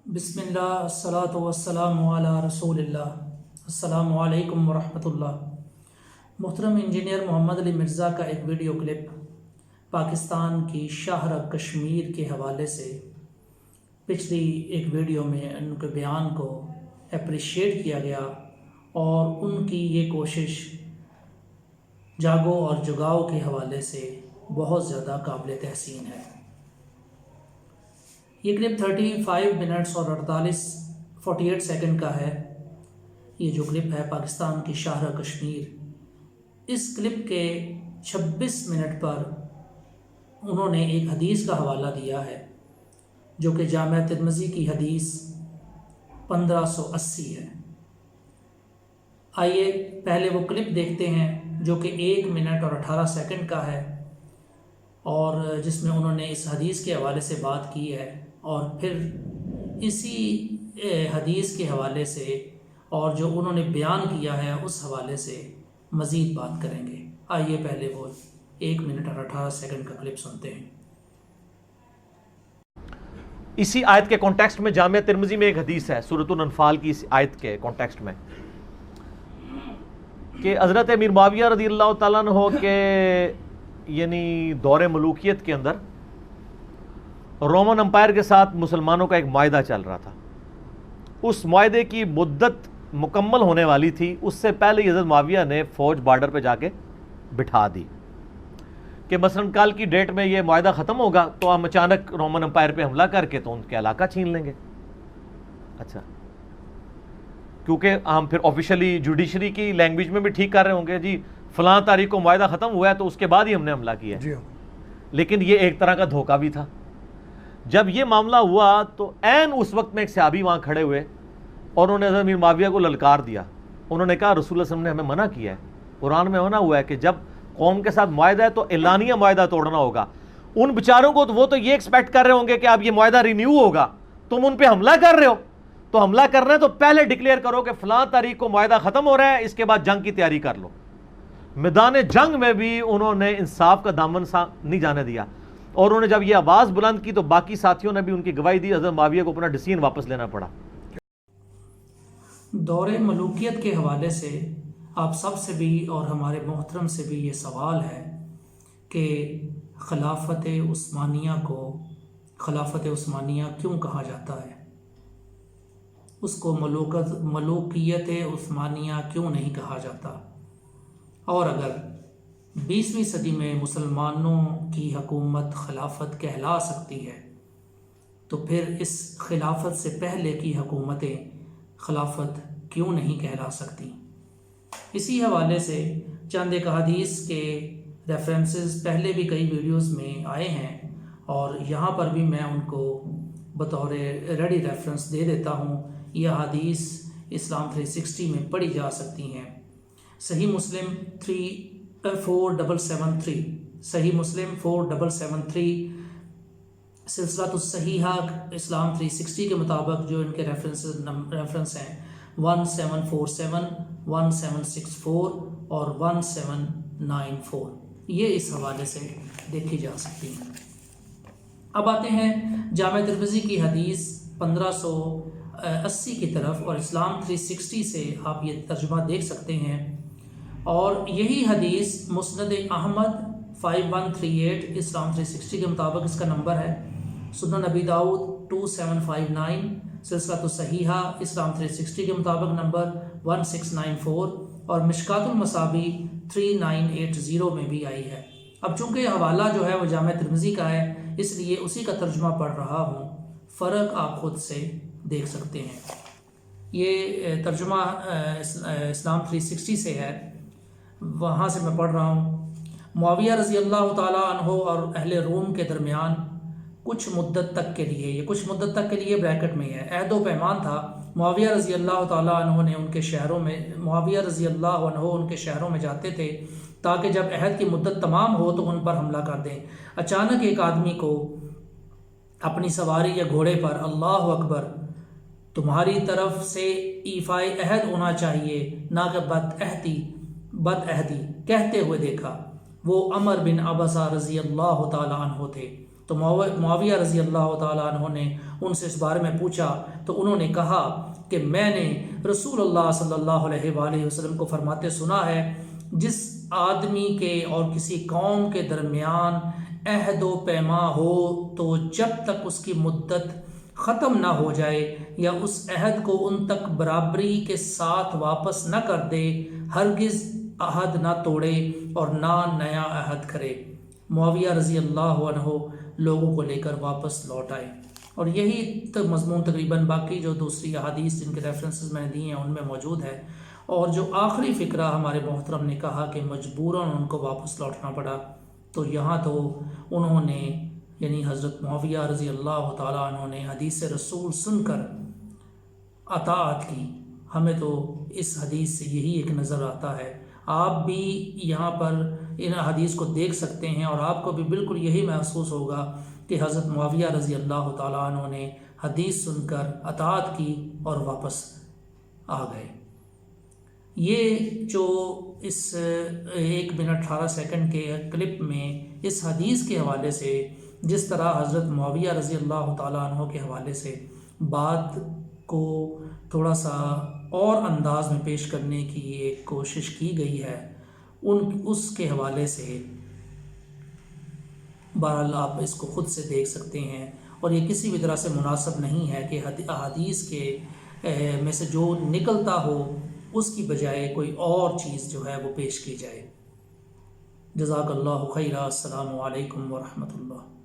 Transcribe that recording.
بسم اللہ الصلاۃ والسلام علی رسول اللہ السلام علیکم ورحمۃ اللہ۔ محترم انجینئر محمد علی مرزا کا ایک ویڈیو کلپ پاکستان کی شاہراہ کشمیر کے حوالے سے پچھلی ایک ویڈیو میں ان کے بیان کو اپریشیٹ کیا گیا اور ان کی یہ کوشش جاگو اور جگاؤ کے حوالے سے بہت زیادہ قابل تحسین ہے۔ یہ کلپ 35 منٹس اور 48 سیکنڈ کا ہے۔ یہ جو کلپ ہے پاکستان کی شاہراہ کشمیر، اس کلپ کے 26 منٹ پر انہوں نے ایک حدیث کا حوالہ دیا ہے جو کہ جامع ترمذی کی حدیث 1580 ہے۔ آئیے پہلے وہ کلپ دیکھتے ہیں جو کہ 1 منٹ اور 18 سیکنڈ کا ہے اور جس میں انہوں نے اس حدیث کے حوالے سے بات کی ہے، اور پھر اسی حدیث کے حوالے سے اور جو انہوں نے بیان کیا ہے اس حوالے سے مزید بات کریں گے۔ آئیے پہلے وہ 1 منٹ اور 18 سیکنڈ کا کلپ سنتے ہیں۔ اسی آیت کے کانٹیکسٹ میں جامع ترمذی میں ایک حدیث ہے سورۃ الانفال کی اس آیت کے کانٹیکسٹ میں کہ حضرت امیر معاویہ رضی اللہ تعالیٰ عنہ کے یعنی دور ملوکیت کے اندر رومن امپائر کے ساتھ مسلمانوں کا ایک معاہدہ چل رہا تھا۔ اس معاہدے کی مدت مکمل ہونے والی تھی، اس سے پہلے حضرت معاویہ نے فوج بارڈر پہ جا کے بٹھا دی کہ مثلاً کل کی ڈیٹ میں یہ معاہدہ ختم ہوگا تو ہم اچانک رومن امپائر پہ حملہ کر کے تو ان کے علاقہ چھین لیں گے۔ اچھا، کیونکہ ہم پھر آفیشلی جوڈیشری کی لینگویج میں بھی ٹھیک کر رہے ہوں گے، جی فلاں تاریخ کو معاہدہ ختم ہوا ہے تو اس کے بعد ہی ہم نے حملہ کیا ہے۔ لیکن یہ ایک طرح کا دھوکہ بھی تھا۔ جب یہ معاملہ ہوا تو عین اس وقت میں ایک صحابی وہاں کھڑے ہوئے اور انہوں نے حضرت امیر معاویہ کو للکار دیا۔ انہوں نے کہا رسول اللہ صلی اللہ علیہ وسلم نے ہمیں منع کیا ہے، قرآن میں منع ہوا ہے کہ جب قوم کے ساتھ معاہدہ ہے تو اعلانیہ معاہدہ توڑنا ہوگا۔ ان بیچاروں کو وہ تو یہ ایکسپیکٹ کر رہے ہوں گے کہ اب یہ معاہدہ رینیو ہوگا، تم ان پہ حملہ کر رہے ہو، تو حملہ کرنا ہے تو پہلے ڈکلیئر کرو کہ فلاں تاریخ کو معاہدہ ختم ہو رہا ہے، اس کے بعد جنگ کی تیاری کر لو۔ میدان جنگ میں بھی انہوں نے انصاف کا دامن نہیں جانے دیا، اور انہوں نے جب یہ آواز بلند کی تو باقی ساتھیوں نے بھی ان کی گواہی دی، حضرت معاویہ کو اپنا ڈیسیژن واپس لینا پڑا۔ دور ملوکیت کے حوالے سے آپ سب سے بھی اور ہمارے محترم سے بھی یہ سوال ہے کہ خلافت عثمانیہ کو خلافت عثمانیہ کیوں کہا جاتا ہے؟ اس کو ملوکیت عثمانیہ کیوں نہیں کہا جاتا؟ اور اگر 20ویں صدی میں مسلمانوں کی حکومت خلافت کہلا سکتی ہے تو پھر اس خلافت سے پہلے کی حکومتیں خلافت کیوں نہیں کہلا سکتی؟ اسی حوالے سے چند ایک حدیث کے ریفرنسز پہلے بھی کئی ویڈیوز میں آئے ہیں اور یہاں پر بھی میں ان کو بطور ریڈی ریفرنس دے دیتا ہوں۔ یہ حدیث اسلام 360 میں پڑھی جا سکتی ہیں۔ صحیح مسلم 4773، صحیح مسلم 4773، سلسلۃ الصحیحہ اسلام 360 کے مطابق جو ان کے ریفرنس ہیں 1747، 1764 اور 1794، یہ اس حوالے سے دیکھی جا سکتی ہیں۔ اب آتے ہیں جامع ترمذی کی حدیث 1580 کی طرف، اور اسلام 360 سے آپ یہ ترجمہ دیکھ سکتے ہیں، اور یہی حدیث مسند احمد 5138 اسلام 360 کے مطابق اس کا نمبر ہے، سنن نبی داؤد 2759، سلسلۃ الصحیحہ اسلام 360 کے مطابق نمبر 1694، اور مشکات المصابی 3980 میں بھی آئی ہے۔ اب چونکہ حوالہ جو ہے وہ جامع ترمذی کا ہے اس لیے اسی کا ترجمہ پڑھ رہا ہوں، فرق آپ خود سے دیکھ سکتے ہیں۔ یہ ترجمہ اسلام 360 سے ہے، وہاں سے میں پڑھ رہا ہوں۔ معاویہ رضی اللہ تعالیٰ عنہ اور اہل روم کے درمیان کچھ مدت تک کے لیے، یہ کچھ مدت تک کے لیے بریکٹ میں ہے، عہد و پیمان تھا۔ معاویہ رضی اللہ تعالیٰ عنہ نے ان کے شہروں میں جاتے تھے تاکہ جب عہد کی مدت تمام ہو تو ان پر حملہ کر دیں۔ اچانک ایک آدمی کو اپنی سواری یا گھوڑے پر اللہ اکبر، تمہاری طرف سے ایفائے عہد ہونا چاہیے نہ کہ بد عہدی کہتے ہوئے دیکھا۔ وہ عمر بن عبسہ رضی اللہ تعالیٰ عنہ تھے۔ تو معاویہ رضی اللہ تعالیٰ عنہ نے ان سے اس بارے میں پوچھا تو انہوں نے کہا کہ میں نے رسول اللہ صلی اللہ علیہ وآلہ وسلم کو فرماتے سنا ہے، جس آدمی کے اور کسی قوم کے درمیان عہد و پیما ہو تو جب تک اس کی مدت ختم نہ ہو جائے یا اس عہد کو ان تک برابری کے ساتھ واپس نہ کر دے، ہرگز عہد نہ توڑے اور نہ نیا عہد کرے۔ معاویہ رضی اللہ عنہ لوگوں کو لے کر واپس لوٹ آئے، اور یہی مضمون تقریباً باقی جو دوسری احادیث جن کے ریفرنسز میں نے دی ہیں ان میں موجود ہے۔ اور جو آخری فقرہ ہمارے محترم نے کہا کہ مجبوراً ان کو واپس لوٹنا پڑا، تو یہاں تو انہوں نے یعنی حضرت معاویہ رضی اللہ تعالیٰ عنہ نے حدیث رسول سن کر اطاعت کی۔ ہمیں تو اس حدیث سے یہی ایک نظر آتا ہے، آپ بھی یہاں پر ان حدیث کو دیکھ سکتے ہیں اور آپ کو بھی بالکل یہی محسوس ہوگا کہ حضرت معاویہ رضی اللہ تعالیٰ عنہ نے حدیث سن کر اطاعت کی اور واپس آ گئے۔ یہ جو اس 1 منٹ 18 سیکنڈ کے کلپ میں اس حدیث کے حوالے سے جس طرح حضرت معاویہ رضی اللہ تعالیٰ عنہ کے حوالے سے بات کو تھوڑا سا اور انداز میں پیش کرنے کی ایک کوشش کی گئی ہے، اس کے حوالے سے بہرحال آپ اس کو خود سے دیکھ سکتے ہیں، اور یہ کسی بھی طرح سے مناسب نہیں ہے کہ احادیث کے میں سے جو نکلتا ہو اس کی بجائے کوئی اور چیز جو ہے وہ پیش کی جائے۔ جزاک اللہ خیرہ۔ السلام علیکم ورحمۃ اللہ۔